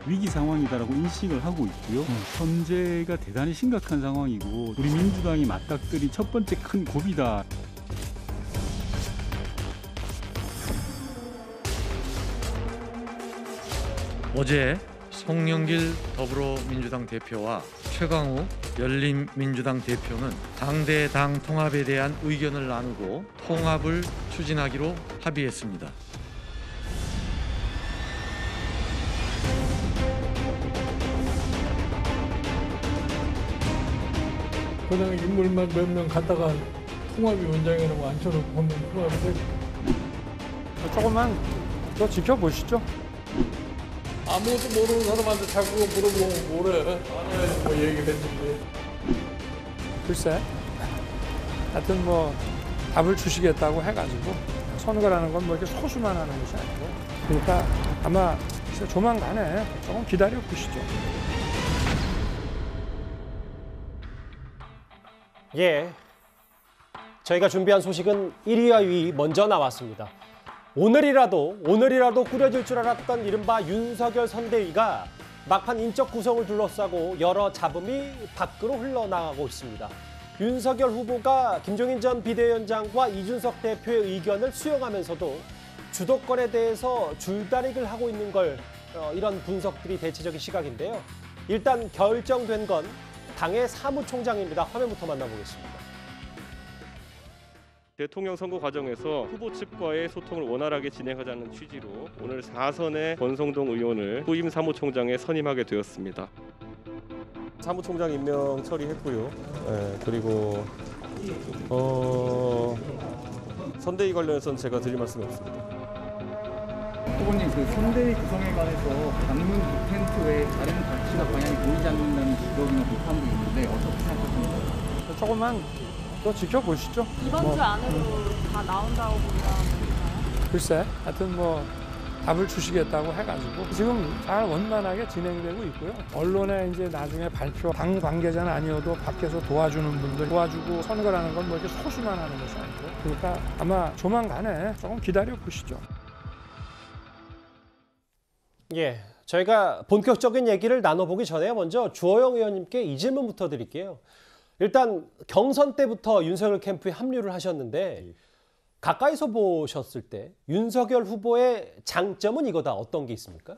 위기 상황이다라고 인식을 하고 있고요. 현재가 대단히 심각한 상황이고 우리 민주당이 맞닥뜨린 첫 번째 큰 고비다. 어제 송영길 더불어민주당 대표와 최강욱 열린민주당 대표는 당대 당 통합에 대한 의견을 나누고 통합을 추진하기로 합의했습니다. 그냥 인물만 몇 명 갖다가 통합위원장이라고 앉혀놓고 하면 통합이 되죠. 조금만 더 지켜보시죠. 아무것도 모르는 사람한테 자꾸 물어보면 뭐래. 아니 뭐 얘기를 했는데. 글쎄, 하여튼 뭐 답을 주시겠다고 해가지고 선거라는 건 뭐 이렇게 소수만 하는 것이 아니고 그러니까 아마 조만간에 조금 기다려 보시죠. 예, 저희가 준비한 소식은 1위와 2위 먼저 나왔습니다. 오늘이라도 꾸려질 줄 알았던 이른바 윤석열 선대위가 막판 인적 구성을 둘러싸고 여러 잡음이 밖으로 흘러나가고 있습니다. 윤석열 후보가 김종인 전 비대위원장과 이준석 대표의 의견을 수용하면서도 주도권에 대해서 줄다리기를 하고 있는 걸 이런 분석들이 대체적인 시각인데요. 일단 결정된 건 당의 사무총장입니다. 화면부터 만나보겠습니다. 대통령 선거 과정에서 후보 측과의 소통을 원활하게 진행하자는 취지로 오늘 4선의 권성동 의원을 후임 사무총장에 선임하게 되었습니다. 사무총장 임명 처리했고요. 그리고 선대위 관련해서는 제가 드릴 말씀이 없습니다. 후보님, 그 선대위 구성에 관해서 방문 이벤트 외에 다른 가치와 방향이 보이지 않는다는 지적이나 비판도 있는데 어떻게 생각하십니까? 조금만 더 지켜보시죠. 이번 주 안으로 다 나온다고 본다면 글쎄, 하여튼 뭐 답을 주시겠다고 해가지고 지금 잘 원만하게 진행되고 있고요. 언론에 이제 나중에 발표, 당 관계자는 아니어도 밖에서 도와주는 분들 도와주고 선거라는 건 뭐 이렇게 소수만 하는 것이 아니고 그러니까 아마 조만간에 조금 기다려 보시죠. 예, 저희가 본격적인 얘기를 나눠보기 전에 먼저 주호영 의원님께 이 질문부터 드릴게요. 일단 경선 때부터 윤석열 캠프에 합류를 하셨는데 가까이서 보셨을 때 윤석열 후보의 장점은 이거다. 어떤 게 있습니까?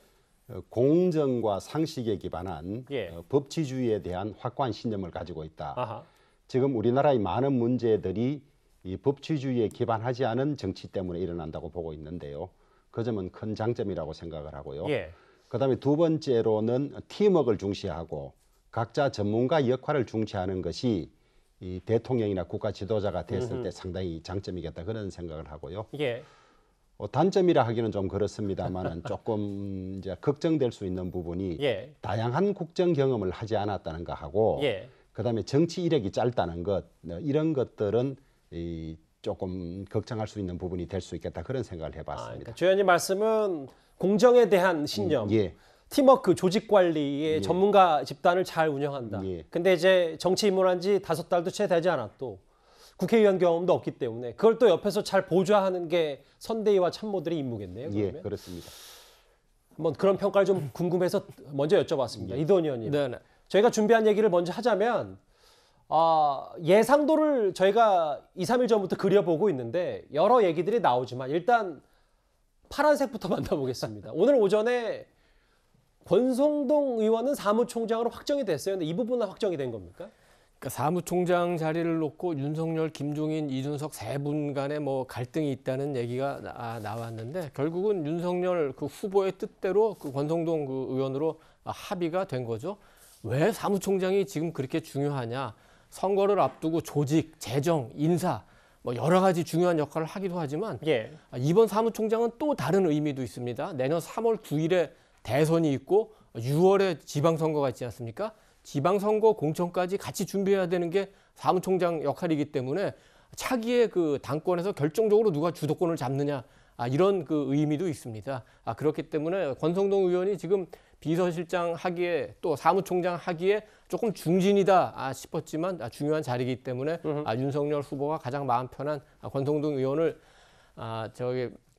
공정과 상식에 기반한 예. 법치주의에 대한 확고한 신념을 가지고 있다. 아하. 지금 우리나라의 많은 문제들이 이 법치주의에 기반하지 않은 정치 때문에 일어난다고 보고 있는데요. 그 점은 큰 장점이라고 생각을 하고요. 예. 그다음에 두 번째로는 팀워크를 중시하고 각자 전문가 역할을 중시하는 것이 이 대통령이나 국가 지도자가 됐을 때 상당히 장점이겠다 그런 생각을 하고요. 예. 단점이라 하기는 좀 그렇습니다만은 조금 이제 걱정될 수 있는 부분이 예. 다양한 국정 경험을 하지 않았다는 거 하고 예. 그다음에 정치 이력이 짧다는 것 이런 것들은 조금 걱정할 수 있는 부분이 될 수 있겠다 그런 생각을 해봤습니다. 그러니까 조 의원님 말씀은 공정에 대한 신념, 예. 팀워크, 조직 관리의 예. 전문가 집단을 잘 운영한다. 예. 근데 이제 정치 입문한 지 5달도 채 되지 않았고 국회의원 경험도 없기 때문에 그걸 또 옆에서 잘 보좌하는 게 선대위와 참모들의 임무겠네요. 그러면? 예, 그렇습니다. 한번 그런 평가를 좀 궁금해서 먼저 여쭤봤습니다. 이도원 의원님. 네네. 저희가 준비한 얘기를 먼저 하자면 예상도를 저희가 2, 3일 전부터 그려보고 있는데 여러 얘기들이 나오지만 일단 파란색부터 만나보겠습니다. 오늘 오전에 권성동 의원은 사무총장으로 확정이 됐어요. 근데 이 부분은 확정이 된 겁니까? 그러니까 사무총장 자리를 놓고 윤석열, 김종인, 이준석 세 분 간에 뭐 갈등이 있다는 얘기가 나왔는데 결국은 윤석열 그 후보의 뜻대로 그 권성동 그 의원으로 합의가 된 거죠. 왜 사무총장이 지금 그렇게 중요하냐? 선거를 앞두고 조직, 재정, 인사 뭐 여러 가지 중요한 역할을 하기도 하지만 예. 이번 사무총장은 또 다른 의미도 있습니다. 내년 3월 9일에 대선이 있고 6월에 지방선거가 있지 않습니까? 지방선거 공천까지 같이 준비해야 되는 게 사무총장 역할이기 때문에 차기의 그 당권에서 결정적으로 누가 주도권을 잡느냐 이런 그 의미도 있습니다. 그렇기 때문에 권성동 의원이 지금 비서실장 하기에 또 사무총장 하기에 조금 중진이다 싶었지만 중요한 자리이기 때문에 윤석열 후보가 가장 마음 편한 권성동 의원을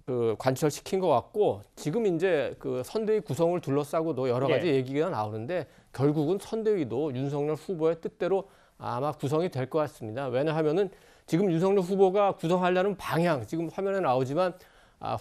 그 관철시킨 것 같고 지금 이제 그 선대위 구성을 둘러싸고도 여러 가지 얘기가 나오는데 결국은 선대위도 윤석열 후보의 뜻대로 아마 구성이 될 것 같습니다. 왜냐하면은 지금 윤석열 후보가 구성하려는 방향 지금 화면에 나오지만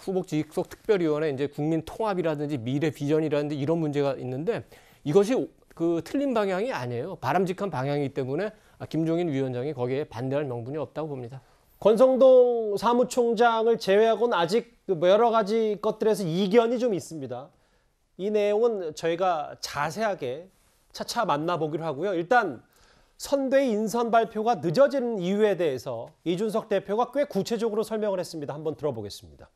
후보 직속 특별위원회 이제 국민 통합이라든지 미래 비전이라든지 이런 문제가 있는데 이것이 그 틀린 방향이 아니에요. 바람직한 방향이기 때문에 김종인 위원장이 거기에 반대할 명분이 없다고 봅니다. 권성동 사무총장을 제외하고는 아직 여러 가지 것들에서 이견이 좀 있습니다. 이 내용은 저희가 자세하게 차차 만나보기로 하고요. 일단 선대위 인선 발표가 늦어지는 이유에 대해서 이준석 대표가 꽤 구체적으로 설명을 했습니다. 한번 들어보겠습니다.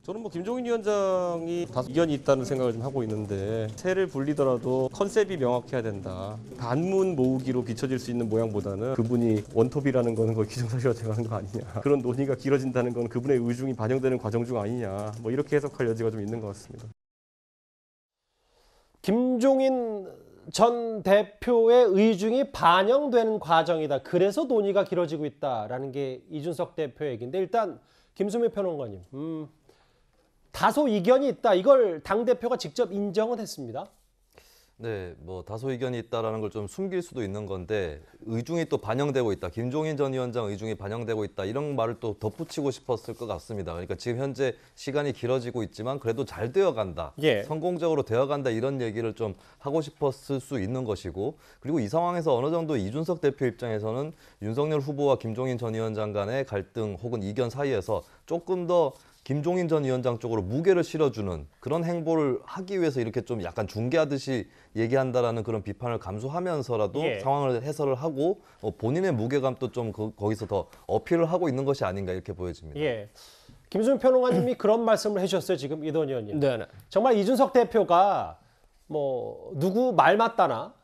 저는 뭐 김종인 위원장이 다소 이견이 있다는 생각을 좀 하고 있는데 세를 불리더라도 컨셉이 명확해야 된다. 반문 모으기로 비춰질 수 있는 모양보다는 그분이 원톱이라는 거는 거의 기정사실화 돼가는 거 아니냐. 그런 논의가 길어진다는 건 그분의 의중이 반영되는 과정 중 아니냐. 뭐 이렇게 해석할 여지가 좀 있는 것 같습니다. 김종인 전 대표의 의중이 반영되는 과정이다. 그래서 논의가 길어지고 있다라는 게 이준석 대표의 얘기인데 일단 김수미 평론가님. 다소 이견이 있다. 이걸 당대표가 직접 인정은 했습니다. 네, 뭐 다소 이견이 있다라는 걸 좀 숨길 수도 있는 건데 의중이 또 반영되고 있다. 김종인 전 위원장 의중이 반영되고 있다. 이런 말을 또 덧붙이고 싶었을 것 같습니다. 그러니까 지금 현재 시간이 길어지고 있지만 그래도 잘 되어간다. 성공적으로 되어간다. 이런 얘기를 좀 하고 싶었을 수 있는 것이고 그리고 이 상황에서 어느 정도 이준석 대표 입장에서는 윤석열 후보와 김종인 전 위원장 간의 갈등 혹은 이견 사이에서 조금 더 김종인 전 위원장 쪽으로 무게를 실어주는 그런 행보를 하기 위해서 이렇게 좀 약간 중계하듯이 얘기한다라는 그런 비판을 감수하면서라도 상황을 해설을 하고 본인의 무게감도 좀 거기서 더 어필을 하고 있는 것이 아닌가 이렇게 보여집니다. 김수민 평론가님이 그런 말씀을 해주셨어요. 지금 이도원 의원님. 네네. 정말 이준석 대표가 뭐 누구 말 맞다나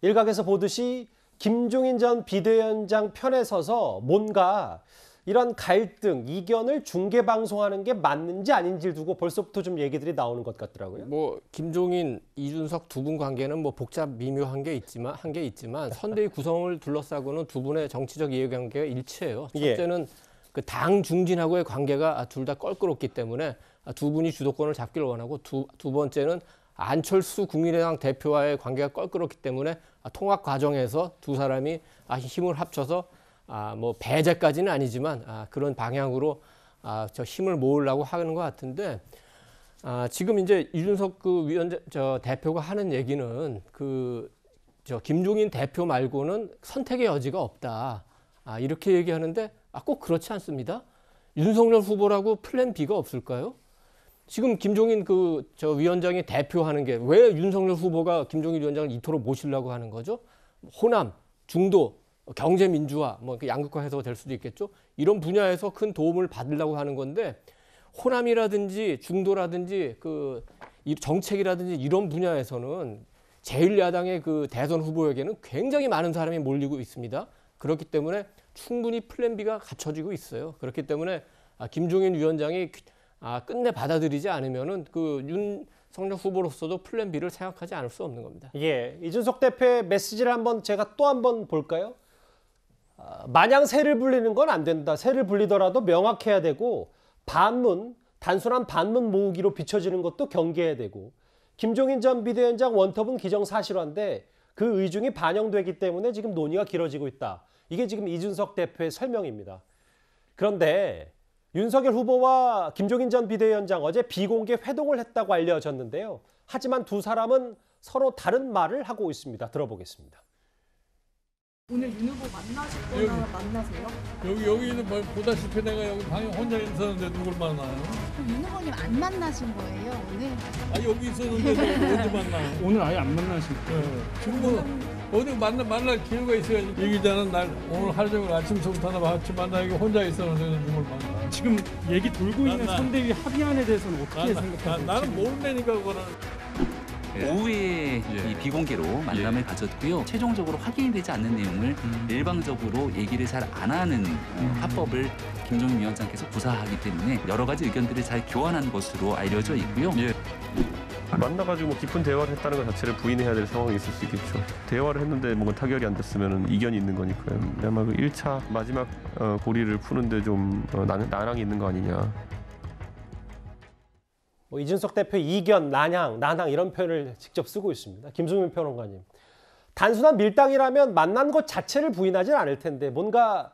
일각에서 보듯이 김종인 전 비대위원장 편에 서서 뭔가 이런 갈등, 이견을 중계방송하는 게 맞는지 아닌지를 두고 벌써부터 좀 얘기들이 나오는 것 같더라고요. 뭐 김종인, 이준석 두 분 관계는 뭐 복잡 미묘한 게 있지만 선대위 구성을 둘러싸고는 두 분의 정치적 이해관계가 일치해요. 첫째는 그 당 중진하고의 관계가 둘 다 껄끄럽기 때문에 두 분이 주도권을 잡기를 원하고 두 번째는 안철수 국민의당 대표와의 관계가 껄끄럽기 때문에 통합 과정에서 두 사람이 힘을 합쳐서 뭐 배제까지는 아니지만 그런 방향으로 저 힘을 모으려고 하는 것 같은데 지금 이제 이준석 그 대표가 하는 얘기는 저 김종인 대표 말고는 선택의 여지가 없다 이렇게 얘기하는데 꼭 그렇지 않습니다. 윤석열 후보라고 플랜 B가 없을까요? 지금 김종인 저 위원장이 대표하는 게 왜 윤석열 후보가 김종인 위원장을 이토록 모시려고 하는 거죠? 호남, 중도, 경제 민주화, 뭐 양극화 해소가 될 수도 있겠죠. 이런 분야에서 큰 도움을 받으려고 하는 건데 호남이라든지 중도라든지 이 정책이라든지 이런 분야에서는 제1야당의 그 대선 후보에게는 굉장히 많은 사람이 몰리고 있습니다. 그렇기 때문에 충분히 플랜 B가 갖춰지고 있어요. 그렇기 때문에 김종인 위원장이 끝내 받아들이지 않으면은 윤석열 후보로서도 플랜 B를 생각하지 않을 수 없는 겁니다. 이준석 대표의 메시지를 제가 또 한번 볼까요? 마냥 세를 불리는 건 안 된다. 세를 불리더라도 명확해야 되고 단순한 반문 모으기로 비춰지는 것도 경계해야 되고 김종인 전 비대위원장 원톱은 기정사실화인데 그 의중이 반영되기 때문에 지금 논의가 길어지고 있다. 이게 지금 이준석 대표의 설명입니다. 그런데 윤석열 후보와 김종인 전 비대위원장 어제 비공개 회동을 했다고 알려졌는데요. 하지만 두 사람은 서로 다른 말을 하고 있습니다. 들어보겠습니다. 오늘 윤 후보 만나실 거나 만나세요? 여기는 뭐 보다시피 내가 여기 방에 혼자 있었는데 누굴 만나요? 그럼 윤 후보님 안 만나신 거예요 오늘? 여기 있었는데 언제 만나요? 오늘 아예 안 만나실 거예요. 지금 뭐 어디 만날 기회가 있어야지. 이 기자는 날 오늘 하루 종일 아침부터 같이 만나기 혼자 있었는데 누굴 만나? 지금 얘기 돌고 있는 선대위 합의안에 대해서는 어떻게 생각하세요? 나는 모르니까 그거는. 오후에 이 비공개로 만남을 가졌고요. 최종적으로 확인이 되지 않는 내용을 일방적으로 얘기를 잘 안 하는 화법을 김종인 위원장께서 구사하기 때문에 여러 가지 의견들을 잘 교환한 것으로 알려져 있고요. 만나가지고 뭐 깊은 대화를 했다는 것 자체를 부인해야 될 상황이 있을 수 있겠죠. 대화를 했는데 뭔가 타결이 안 됐으면 이견이 있는 거니까요. 아마 그 1차 마지막 고리를 푸는데 좀 난항이 있는 거 아니냐. 뭐 이준석 대표 이견, 난항 이런 표현을 직접 쓰고 있습니다. 김수민 평론가님. 단순한 밀당이라면 만난 것 자체를 부인하진 않을 텐데 뭔가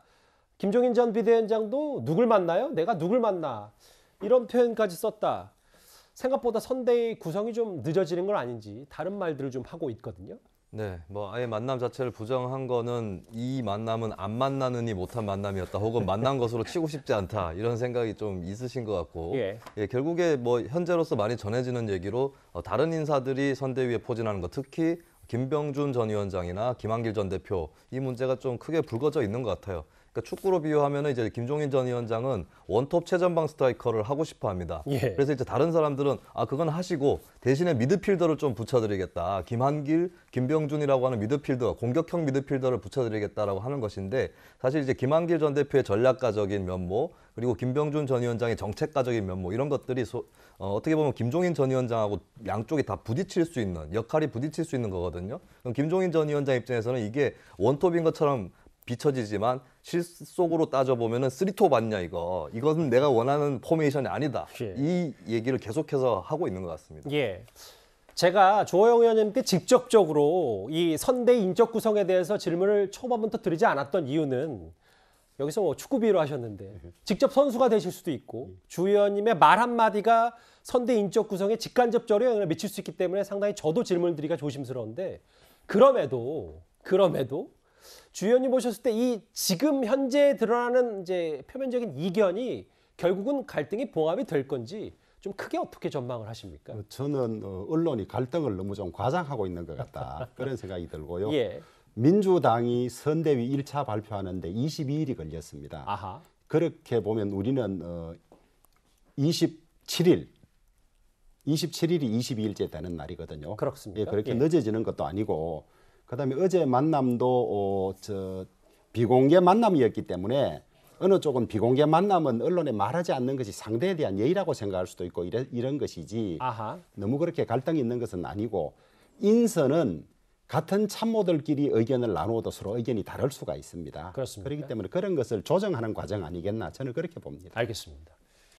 김종인 전 비대위원장도 누굴 만나요? 내가 누굴 만나? 이런 표현까지 썼다. 생각보다 선대위 구성이 좀 늦어지는 건 아닌지 다른 말들을 좀 하고 있거든요. 네, 뭐 아예 만남 자체를 부정한 거는 이 만남은 안 만나느니 못한 만남이었다, 혹은 만난 것으로 치고 싶지 않다, 이런 생각이 좀 있으신 것 같고, 예. 결국에 뭐 현재로서 많이 전해지는 얘기로 다른 인사들이 선대위에 포진하는 것, 특히 김병준 전 위원장이나 김한길 전 대표, 이 문제가 좀 크게 불거져 있는 것 같아요. 그러니까 축구로 비유하면 이제 김종인 전 위원장은 원톱 최전방 스트라이커를 하고 싶어 합니다. 예. 그래서 이제 다른 사람들은 그건 하시고 대신에 미드필더를 좀 붙여드리겠다. 김한길, 김병준이라고 하는 미드필더, 공격형 미드필더를 붙여드리겠다라고 하는 것인데, 사실 이제 김한길 전 대표의 전략가적인 면모, 그리고 김병준 전 위원장의 정책가적인 면모, 이런 것들이 어떻게 보면 김종인 전 위원장하고 양쪽이 다 부딪힐 수 있는, 역할이 부딪힐 수 있는 거거든요. 그럼 김종인 전 위원장 입장에서는 이게 원톱인 것처럼 비춰지지만 실속으로 따져보면은 3톱 맞냐 이것은 내가 원하는 포메이션이 아니다. 예. 이 얘기를 계속해서 하고 있는 것 같습니다. 예. 제가 조호영 의원님께 직접적으로 이 선대위 인적 구성에 대해서 질문을 초반부터 드리지 않았던 이유는, 여기서 뭐 축구 비유로 하셨는데 직접 선수가 되실 수도 있고 주 의원님의 말 한마디가 선대위 인적 구성에 직간접적으로 영향을 미칠 수 있기 때문에 상당히 저도 질문을 드리기가 조심스러운데, 그럼에도 주 의원님 보셨을 때 이 지금 현재 드러나는 이제 표면적인 이견이 결국은 갈등이 봉합이 될 건지 좀 크게 어떻게 전망을 하십니까? 저는 언론이 갈등을 너무 좀 과장하고 있는 것 같다, 그런 생각이 들고요. 예. 민주당이 선대위 1차 발표하는데 22일이 걸렸습니다. 아하. 그렇게 보면 우리는 27일이 22일째 되는 날이거든요. 그렇습니다. 예, 그렇게 예. 늦어지는 것도 아니고, 그다음에 어제 만남도 비공개 만남이었기 때문에 어느 쪽은 비공개 만남은 언론에 말하지 않는 것이 상대에 대한 예의라고 생각할 수도 있고 이런 것이지, 아하. 너무 그렇게 갈등이 있는 것은 아니고, 인선은 같은 참모들끼리 의견을 나누어도 서로 의견이 다를 수가 있습니다. 그렇습니다. 그렇기 때문에 그런 것을 조정하는 과정 아니겠나, 저는 그렇게 봅니다. 알겠습니다.